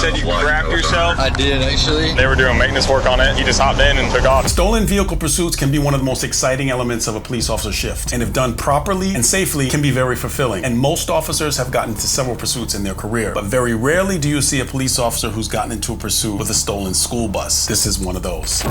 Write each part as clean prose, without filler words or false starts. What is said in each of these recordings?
said you grabbed yourself? I did, actually. They were doing maintenance work on it. You just hopped in and took off. Stolen vehicle pursuits can be one of the most exciting elements of a police officer's shift, and if done properly and safely, can be very fulfilling. And most officers have gotten into several pursuits in their career, but very rarely do you see a police officer who's gotten into a pursuit with a stolen school bus. This is one of those.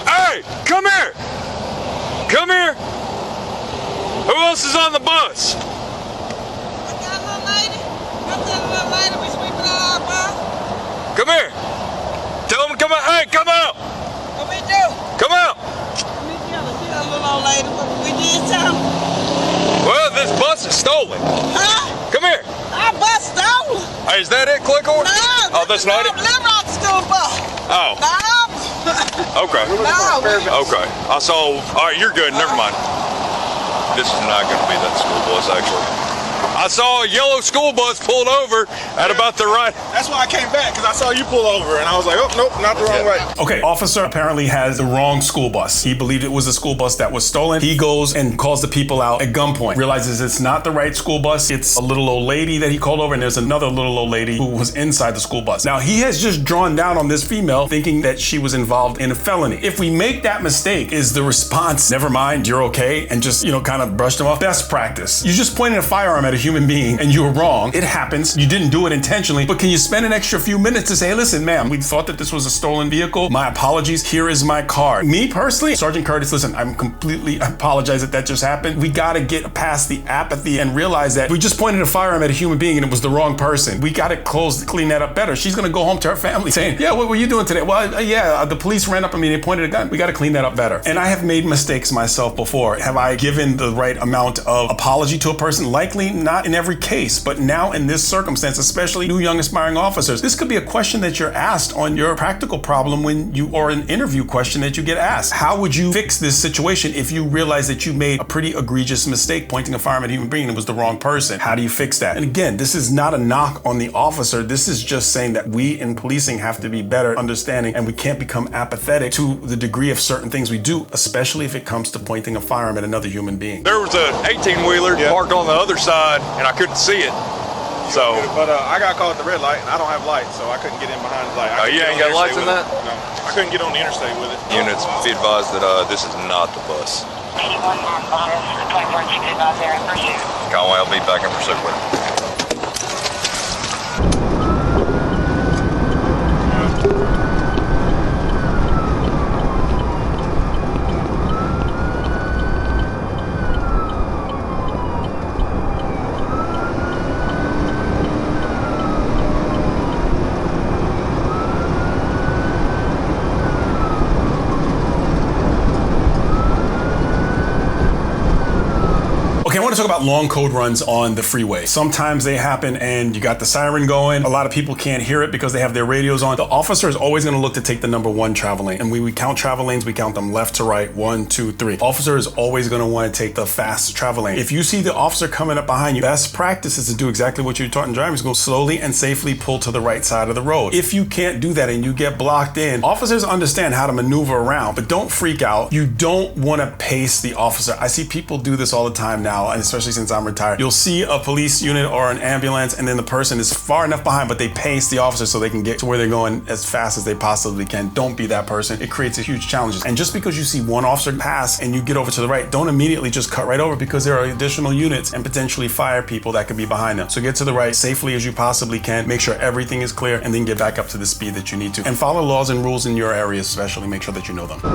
Hey, come here! Come here! Who else is on the bus? I got a little lady. I'm telling a little lady we sweeping our bus. Come here! Tell them to come out. Hey, come out! What we do? Come out! We tell her, she got a little old lady. What we did tell them? Well, this bus is stolen. Huh? Come here. Our bus stolen. Hey, is that it, Clickhorn? No. Oh, that's not it? Live on the school bus. Oh. No. Okay. No. Okay. I saw. All right, you're good. Never mind. This is not going to be that school bus, actually. I saw a yellow school bus pulled over at about the right. That's why I came back, because I saw you pull over, and I was like, oh, nope, not the wrong way. Okay, officer apparently has the wrong school bus. He believed it was a school bus that was stolen. He goes and calls the people out at gunpoint, realizes it's not the right school bus. It's a little old lady that he called over, and there's another little old lady who was inside the school bus. Now, he has just drawn down on this female, thinking that she was involved in a felony. If we make that mistake, is the response, never mind, you're okay, and just, kind of brush them off? Best practice. You just pointed a firearm at a human being, and you were wrong. It happens. You didn't do it intentionally, but can you spend an extra few minutes to say, hey, listen, ma'am, we thought that this was a stolen vehicle. My apologies. Here is my card. Me personally, Sergeant Curtis, listen, I apologize that just happened. We got to get past the apathy and realize that we just pointed a firearm at a human being and it was the wrong person. We got to clean that up better. She's going to go home to her family saying, yeah, what were you doing today? Well, the police ran up on me and they pointed a gun. We got to clean that up better. And I have made mistakes myself before. Have I given the right amount of apology to a person? Likely not in every case, but now in this circumstance, especially new young aspiring officers, this could be a question that you're asked on your practical problem or an interview question that you get asked. How would you fix this situation if you realize that you made a pretty egregious mistake pointing a firearm at a human being and it was the wrong person? How do you fix that? And again, this is not a knock on the officer. This is just saying that we in policing have to be better understanding, and we can't become apathetic to the degree of certain things we do, especially if it comes to pointing a firearm at another human being. There was an 18-wheeler parked on the other side, and I couldn't see it. So, but I got caught at the red light, and I don't have lights, so I couldn't get in behind the light. You ain't got lights in that? No, I couldn't get on the interstate with it. Units, be advised that this is not the bus. 81 Monmouth, 24 keep advised there in pursuit. Conway, I'll be back in pursuit with him. Okay, I want to talk about long code runs on the freeway. Sometimes they happen and you got the siren going. A lot of people can't hear it because they have their radios on. The officer is always going to look to take the number one travel lane. And when we count travel lanes, we count them left to right, 1, 2, 3. Officer is always going to want to take the fast travel lane. If you see the officer coming up behind you, best practice is to do exactly what you're taught in driving school. Slowly and safely pull to the right side of the road. If you can't do that and you get blocked in, officers understand how to maneuver around, but don't freak out. You don't want to pace the officer. I see people do this all the time now, and especially since I'm retired. You'll see a police unit or an ambulance, and then the person is far enough behind, but they pace the officer so they can get to where they're going as fast as they possibly can. Don't be that person. It creates a huge challenge. And just because you see one officer pass and you get over to the right, don't immediately just cut right over, because there are additional units and potentially fire people that could be behind them. So get to the right safely as you possibly can. Make sure everything is clear, and then get back up to the speed that you need to. And follow laws and rules in your area, especially. Make sure that you know them. I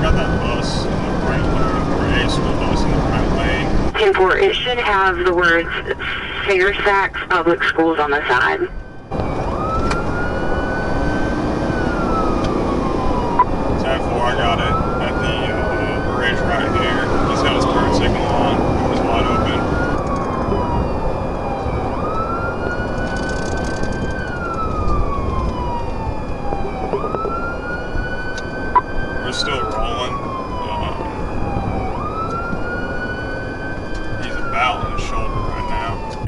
got that bus in the right lane, or a school bus in the right lane. 10-4, it should have the words Fairfax Public Schools on the side. 10-4, I got it at the bridge right here. He's got his turn signal on. Door's wide open. We're still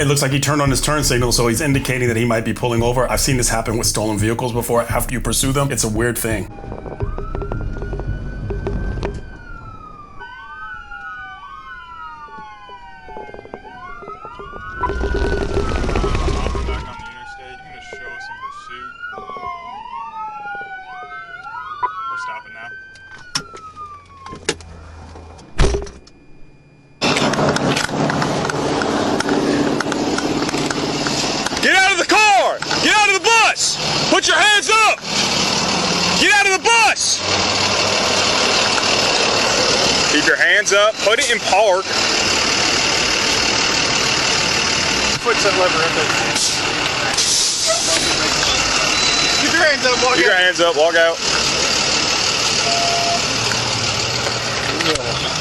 It looks like he turned on his turn signal, so he's indicating that he might be pulling over. I've seen this happen with stolen vehicles before. After you pursue them, it's a weird thing. Put your hands up! Get out of the bus! Keep your hands up. Put it in park. Foot's that lever right there. Keep your hands up, walk out. Keep your hands up, walk out. Yeah.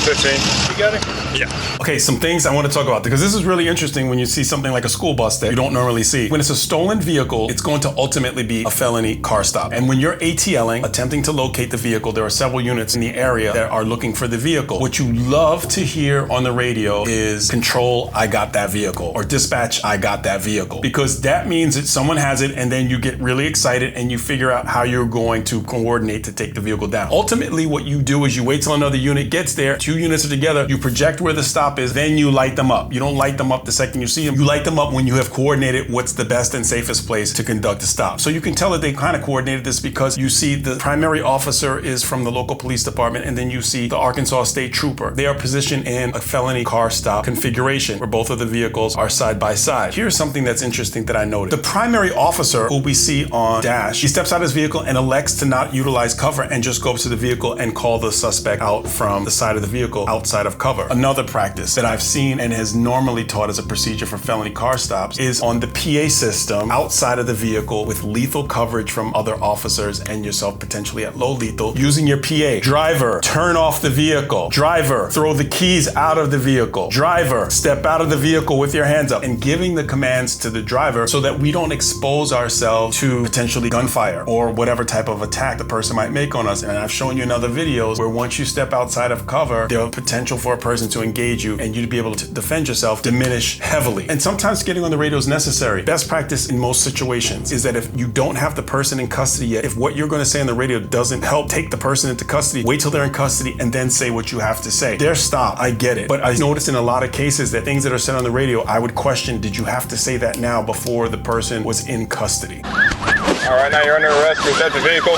15. You got it? Yeah. Okay, some things I want to talk about because this is really interesting when you see something like a school bus that you don't normally see. When it's a stolen vehicle, it's going to ultimately be a felony car stop. And when you're ATLing, attempting to locate the vehicle, there are several units in the area that are looking for the vehicle. What you love to hear on the radio is control, I got that vehicle, or dispatch, I got that vehicle. Because that means that someone has it and then you get really excited and you figure out how you're going to coordinate to take the vehicle down. Ultimately, what you do is you wait till another unit gets there, 2 units are together, you project where the stop is, then you light them up. You don't light them up the second you see them. You light them up when you have coordinated what's the best and safest place to conduct a stop. So you can tell that they kind of coordinated this because you see the primary officer is from the local police department and then you see the Arkansas State Trooper. They are positioned in a felony car stop configuration where both of the vehicles are side by side. Here's something that's interesting that I noticed. The primary officer who we see on dash, he steps out of his vehicle and elects to not utilize cover and just go up to the vehicle and call the suspect out from the side of the vehicle outside of cover. Another practice that I've seen and is normally taught as a procedure for felony car stops is on the PA system outside of the vehicle with lethal coverage from other officers and yourself potentially at low lethal, using your PA. Driver, turn off the vehicle. Driver, throw the keys out of the vehicle. Driver, step out of the vehicle with your hands up, and giving the commands to the driver so that we don't expose ourselves to potentially gunfire or whatever type of attack the person might make on us. And I've shown you in other videos where once you step outside of cover, there's potential for a person to engage you and you to be able to defend yourself diminish heavily. And sometimes getting on the radio is necessary. Best practice in most situations is that if you don't have the person in custody yet, if what you're going to say on the radio doesn't help take the person into custody, wait till they're in custody and then say what you have to say. They're stopped, I get it. But I noticed in a lot of cases that things that are said on the radio, I would question, did you have to say that now before the person was in custody? All right, now you're under arrest for theft of vehicle.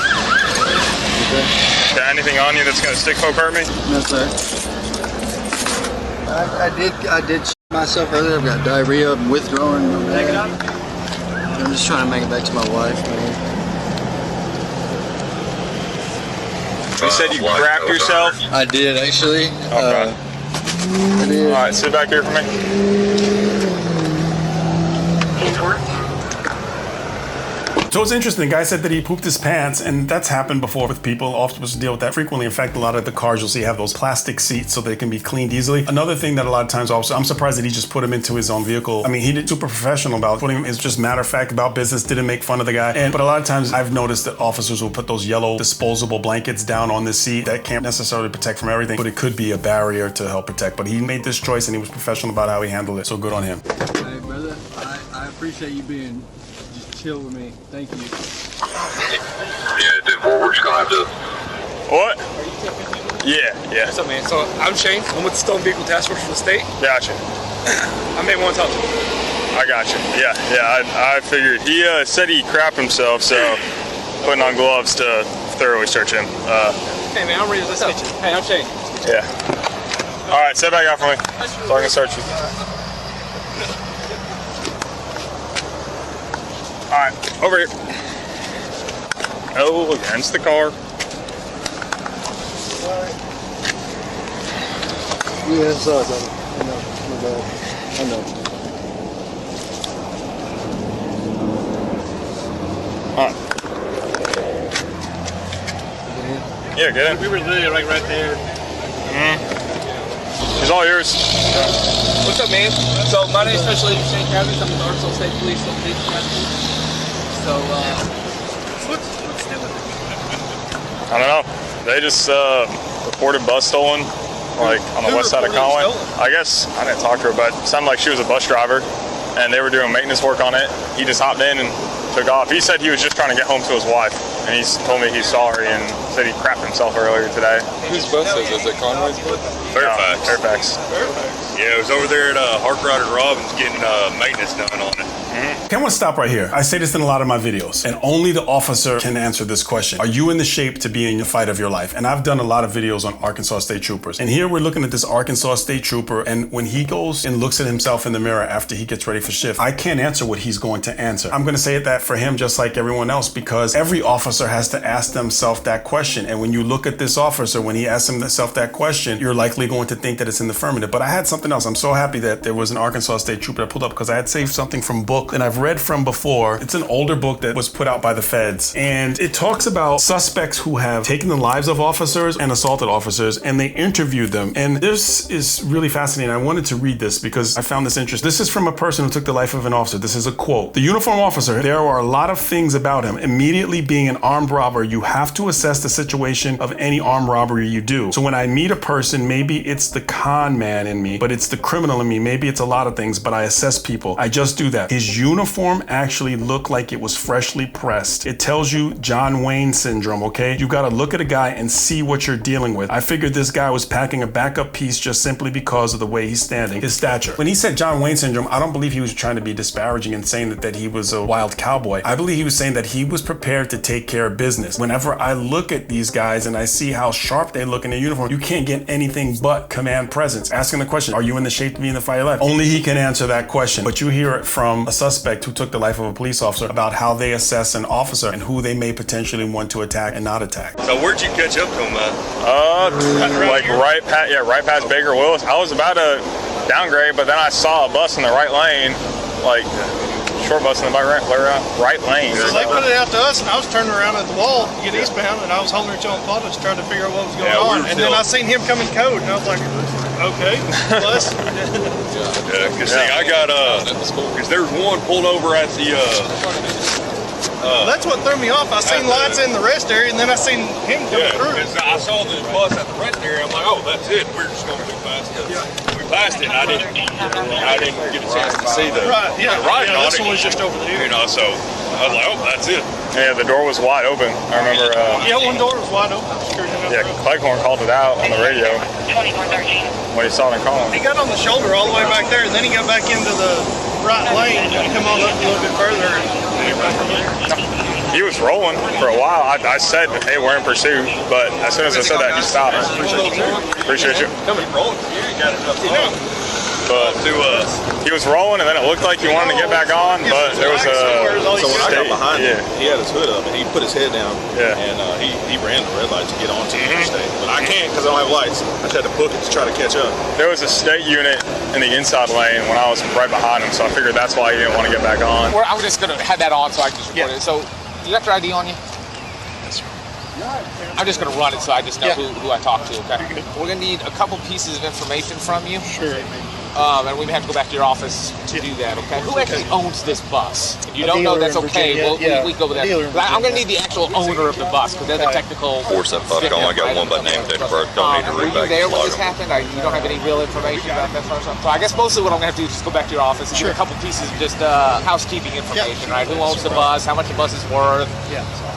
Got anything on you that's going to stick, poke, hurt me? No, sir. I did myself earlier. I've got diarrhea. I'm withdrawing. I'm just trying to make it back to my wife. You said you grabbed yourself? I did, actually. Okay. I did. All right, sit back here for me. So it's interesting. The guy said that he pooped his pants, and that's happened before with people. Officers deal with that frequently. In fact, a lot of the cars you'll see have those plastic seats so they can be cleaned easily. Another thing that a lot of times officers, I'm surprised that he just put him into his own vehicle. I mean, he did super professional about putting him. It's just matter of fact about business. Didn't make fun of the guy. But a lot of times I've noticed that officers will put those yellow disposable blankets down on the seat that can't necessarily protect from everything, but it could be a barrier to help protect. But he made this choice and he was professional about how he handled it. So good on him. Hey, brother, I appreciate you being just chill with me. Thank you. Yeah, dude, we're just gonna have to. What? Yeah. What's up, man? So I'm Shane. I'm with the Stolen Vehicle Task Force for the state. Gotcha. I may want to talk to you. I gotcha. Yeah. I figured. He said he crapped himself, so putting on gloves to thoroughly search him. Hey, man, I'm ready to listen to you. Hey, I'm Shane. Yeah. All right, sit back out for me so I can search you. All right, over here. Oh, against the car. Yeah, sorry, brother. I know. My bad. I know. All right. Yeah, get in. We were literally right there. It's all yours. What's up, man? So my name is Special Agent Shane Kravitz. I'm with the Arkansas State Police Stolen Vehicle Task Force. So, I don't know. They just reported bus stolen, like on the west side of Conway. I guess I didn't talk to her, but it sounded like she was a bus driver, and they were doing maintenance work on it. He just hopped in and took off. He said he was just trying to get home to his wife, and he told me he's sorry and said he crapped himself earlier today. Whose bus is it? Conway's bus? Fairfax. No, Fairfax. Yeah, it was over there at Harkride and Robbins getting maintenance done on it. Okay, I want to stop right here. I say this in a lot of my videos, and only the officer can answer this question. Are you in the shape to be in the fight of your life? And I've done a lot of videos on Arkansas State Troopers. And here we're looking at this Arkansas State Trooper, and when he goes and looks at himself in the mirror after he gets ready for shift, I can't answer what he's going to answer. I'm going to say that for him just like everyone else, because every officer has to ask themselves that question. And when you look at this officer, when he asks himself that question, you're likely going to think that it's in the affirmative. But I had something else. I'm so happy that there was an Arkansas State Trooper that pulled up, because I had saved something from a book that I've read from before. It's an older book that was put out by the feds, and it talks about suspects who have taken the lives of officers and assaulted officers, and they interviewed them. And this is really fascinating. I wanted to read this because I found this interesting. This is from a person who took the life of an officer. This is a quote. The uniformed officer, there are a lot of things about him. Immediately being an armed robber, you have to assess the situation of any armed robbery you do. So when I meet a person, maybe it's the con man in me, but it's the criminal in me. Maybe it's a lot of things, but I assess people. I just do that. His uniform actually looked like it was freshly pressed. It tells you John Wayne syndrome, okay? You gotta look at a guy and see what you're dealing with. I figured this guy was packing a backup piece just simply because of the way he's standing, his stature. When he said John Wayne syndrome, I don't believe he was trying to be disparaging and saying that he was a wild cowboy. I believe he was saying that he was prepared to take care of business. Whenever I look at these guys and I see how sharp they look in their uniform, you can't get anything but command presence. Asking the question, are you in the shape to be in the fight of life? Only he can answer that question. But you hear it from a suspect who took the life of a police officer about how they assess an officer and who they may potentially want to attack and not attack. So where'd you catch up to him at? Like right past Baker Willis. I was about to downgrade, but then I saw a bus in the right lane, like short bus in the right lane. So they put it out to us, and I was turning around at the wall to get eastbound, and I was holding it on photos trying to figure out what was going on. And then I seen him coming code, and I was like, okay, plus. Yeah, because see, I got, because there's one pulled over at the, that's what threw me off. I seen lights in the rest area, and then I seen him coming through. I saw the bus at the rest area. I'm like, oh, that's it. We're just going too fast. We passed it. I didn't get a chance to see the right. This one was just over there. You know, so I was like, oh, that's it. Yeah, the door was wide open. I remember. One door was wide open. Yeah, Cleghorn called it out on the radio when he saw it calling. He got on the shoulder all the way back there, and then he got back into the right lane and come on up a little bit further. He was rolling for a while. I said, hey, we're in pursuit, but as soon as I said that, he stopped. Appreciate you. But he was rolling, and then it looked like he wanted to get back on, but there was a... So when I got behind him, he had his hood up, and he put his head down, and he ran the red light to get onto the interstate. But I can't because I don't have lights. I just had to book it to try to catch up. There was a state unit in the inside lane when I was right behind him, so I figured that's why he didn't want to get back on. I'm just going to have that on so I can just record it. So, you got your ID on you? I'm just going to run it so I just know who I talk to, okay? We're going to need a couple pieces of information from you. Sure. And we may have to go back to your office to do that, okay? Who actually owns this bus? If you don't know, that's okay. We go with that. But I'm going to need the actual owner of the bus, because they're the technical... 475, I got one by name, date of birth. Don't need to read back. Were you there when this happened? You don't have any real information about that sort of stuff? So I guess mostly what I'm going to have to do is just go back to your office and get a couple pieces of just housekeeping information, right? Who owns the bus? How much the bus is worth?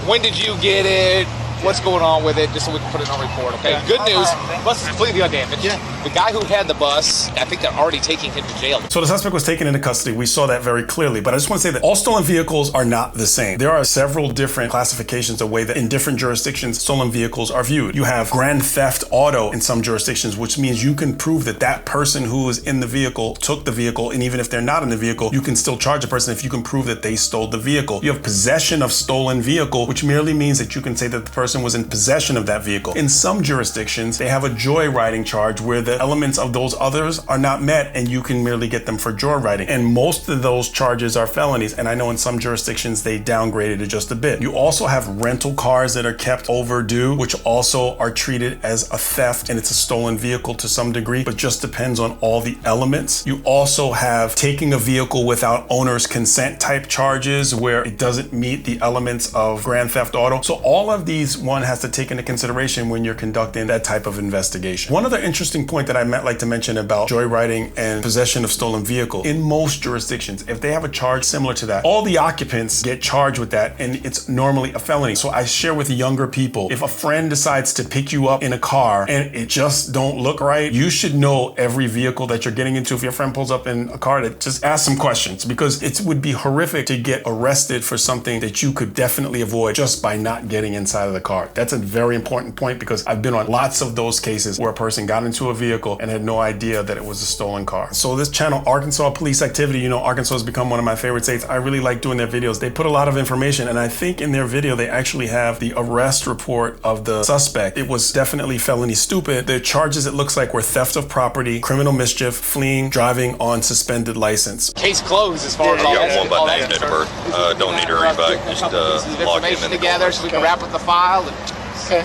When did you get it? What's going on with it, just so we can put it on report, okay? Good news, the bus is completely undamaged. The guy who had the bus, I think they're already taking him to jail. So the suspect was taken into custody. We saw that very clearly, but I just want to say that all stolen vehicles are not the same. There are several different classifications of way that in different jurisdictions, stolen vehicles are viewed. You have grand theft auto in some jurisdictions, which means you can prove that that person who was in the vehicle took the vehicle, and even if they're not in the vehicle, you can still charge a person if you can prove that they stole the vehicle. You have possession of stolen vehicle, which merely means that you can say that the person was in possession of that vehicle. In some jurisdictions, they have a joyriding charge where the elements of those others are not met and you can merely get them for joyriding. And most of those charges are felonies. And I know in some jurisdictions they downgraded it just a bit. You also have rental cars that are kept overdue, which also are treated as a theft, and it's a stolen vehicle to some degree, but just depends on all the elements. You also have taking a vehicle without owner's consent type charges where it doesn't meet the elements of grand theft auto. So all of these always one has to take into consideration when you're conducting that type of investigation. One other interesting point that I might like to mention about joyriding and possession of stolen vehicle, in most jurisdictions, if they have a charge similar to that, all the occupants get charged with that, and it's normally a felony. So I share with younger people, if a friend decides to pick you up in a car and it just don't look right, you should know every vehicle that you're getting into. If your friend pulls up in a car, to just ask some questions, because it would be horrific to get arrested for something that you could definitely avoid just by not getting inside of the car. That's a very important point, because I've been on lots of those cases where a person got into a vehicle and had no idea that it was a stolen car. So this channel, Arkansas Police Activity, you know, Arkansas has become one of my favorite states. I really like doing their videos. They put a lot of information, and I think in their video they actually have the arrest report of the suspect. It was definitely felony stupid. The charges, it looks like, were theft of property, criminal mischief, fleeing, driving on suspended license. Case closed as far as all that. Got one by name, date of birth. Don't need to hurry back. Just lock him in together so we can wrap up the file and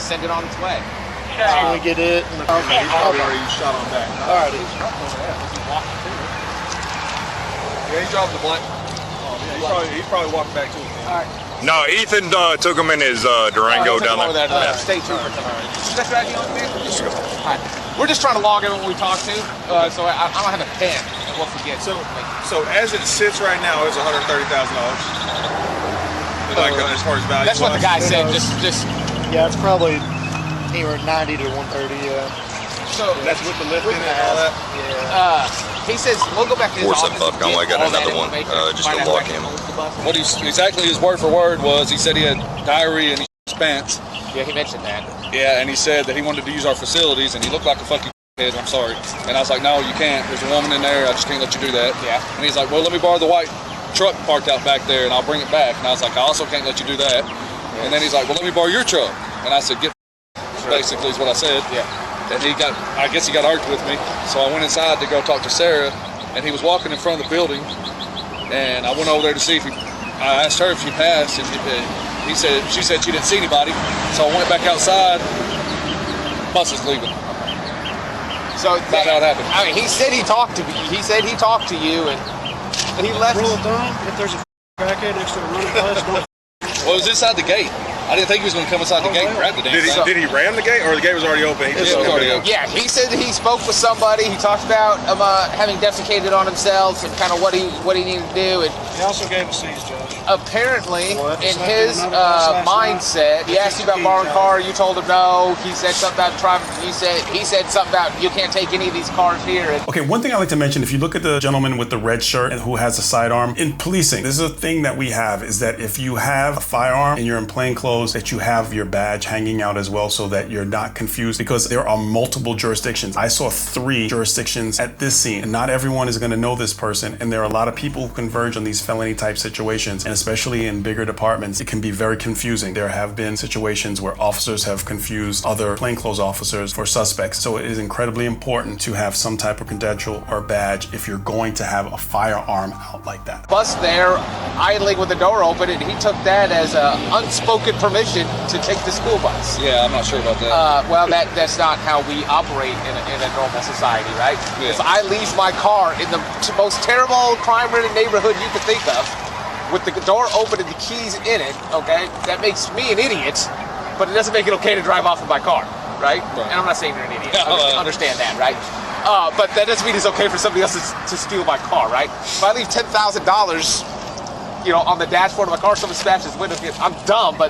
send it on its way. Can we get it? Okay. He's probably already shot on back. All right. Yeah, he dropped the blank. He's probably walking back to it. All right. No, Ethan took him in his Durango down there. State trooper. That's right, you on the vehicle? All right. We're just trying to log everyone we talk to, so I don't have a pen, and we'll forget. So as it sits right now, it's $130,000. Like as far as value. That's what the guy said. Just. Yeah, it's probably anywhere 90 to 130. So that's with the lift in it and all that. Yeah. He says we'll go back to his office. I only got another one. Just to lock him. What exactly his word for word was, he said he had diarrhea and he pants. Yeah, he mentioned that. Yeah, and he said that he wanted to use our facilities, and he looked like a fucking head. I'm sorry. And I was like, no, you can't. There's a woman in there. I just can't let you do that. Yeah. And he's like, well, let me borrow the white truck parked out back there, and I'll bring it back. And I was like, I also can't let you do that. Yeah. And then he's like, well, let me borrow your truck. And I said, get basically is what I said. Yeah. And I guess he got argued with me. So I went inside to go talk to Sarah, and he was walking in front of the building, and I went over there to see if I asked her if she passed, and she said she didn't see anybody. So I went back outside. Bus is leaving. So that's how it happened. I mean, he said he talked to me. He said he talked to you, and he left. Rule of thumb: if there's a crackhead next to a running bus, don't. Well, it was inside the gate. I didn't think he was going to come inside the gate and grab the damn thing. Did he ram the gate, or the gate was already open? It was already open. Yeah, he said that he spoke with somebody. He talked about having defecated on himself and kind of what he needed to do. And he also gave a seize, Judge. Apparently, in his mindset, he asked you about borrowing a car. You told him no. He said something about driving. He said something about you can't take any of these cars here. Okay, one thing I like to mention, if you look at the gentleman with the red shirt and who has a sidearm, in policing, this is a thing that we have, is that if you have a firearm and you're in plain clothes, that you have your badge hanging out as well, so that you're not confused, because there are multiple jurisdictions. I saw 3 jurisdictions at this scene, and not everyone is going to know this person, and there are a lot of people who converge on these felony type situations, and especially in bigger departments, it can be very confusing. There have been situations where officers have confused other plainclothes officers for suspects, so it is incredibly important to have some type of credential or badge if you're going to have a firearm out like that. Bus there, idling with the door open, and he took that as unspoken permission to take the school bus. Yeah, I'm not sure about that. Well, that's not how we operate in a normal society, right? If I leave my car in the most terrible crime-ridden neighborhood you could think of, with the door open and the keys in it, okay, that makes me an idiot, but it doesn't make it okay to drive off in my car, right? And I'm not saying you're an idiot. Understand that, right? But that doesn't mean it's okay for somebody else to steal my car, right? If I leave $10,000, on the dashboard of my car, someone smashes his window. I'm dumb, but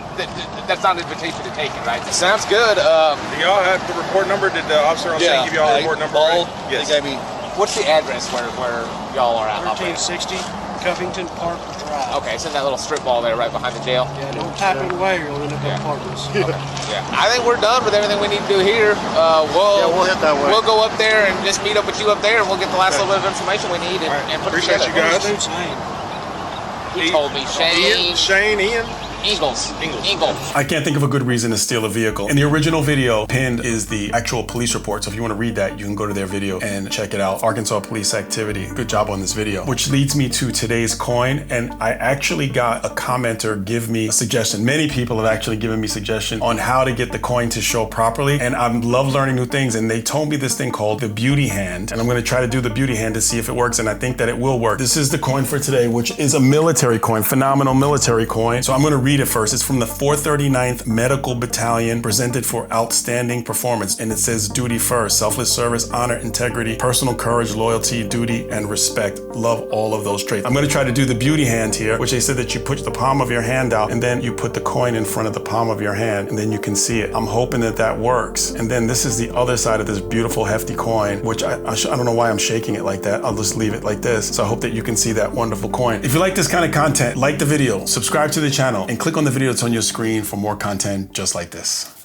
that's not an invitation to take it, right? Sounds good. Do y'all have the report number? Did the officer on scene give y'all a report number? Yes. He gave me. What's the address where y'all are at? 1360 Covington Park Drive. Okay, it's in that little strip mall there right behind the jail. Yeah, don't tap it away or you'll end up in apartments. Okay. Yeah. I think we're done with everything we need to do here. We'll hit that way. We'll go up there and just meet up with you up there, and we'll get the last little bit of information we need and put it together. Appreciate you guys. He told me Ian. Eagles. I can't think of a good reason to steal a vehicle. In the original video, pinned is the actual police report. So if you want to read that, you can go to their video and check it out. Arkansas Police Activity. Good job on this video. Which leads me to today's coin. And I actually got a commenter give me a suggestion. Many people have actually given me suggestions on how to get the coin to show properly. And I love learning new things. And they told me this thing called the beauty hand. And I'm going to try to do the beauty hand to see if it works. And I think that it will work. This is the coin for today, which is a military coin, phenomenal military coin. So I'm going to read read it first. It's from the 439th Medical Battalion, presented for outstanding performance. And it says duty first, selfless service, honor, integrity, personal courage, loyalty, duty, and respect. Love all of those traits. I'm going to try to do the beauty hand here, which they said that you put the palm of your hand out and then you put the coin in front of the palm of your hand and then you can see it. I'm hoping that that works. And then this is the other side of this beautiful hefty coin, which I don't know why I'm shaking it like that. I'll just leave it like this. So I hope that you can see that wonderful coin. If you like this kind of content, like the video, subscribe to the channel, and click on the video that's on your screen for more content just like this.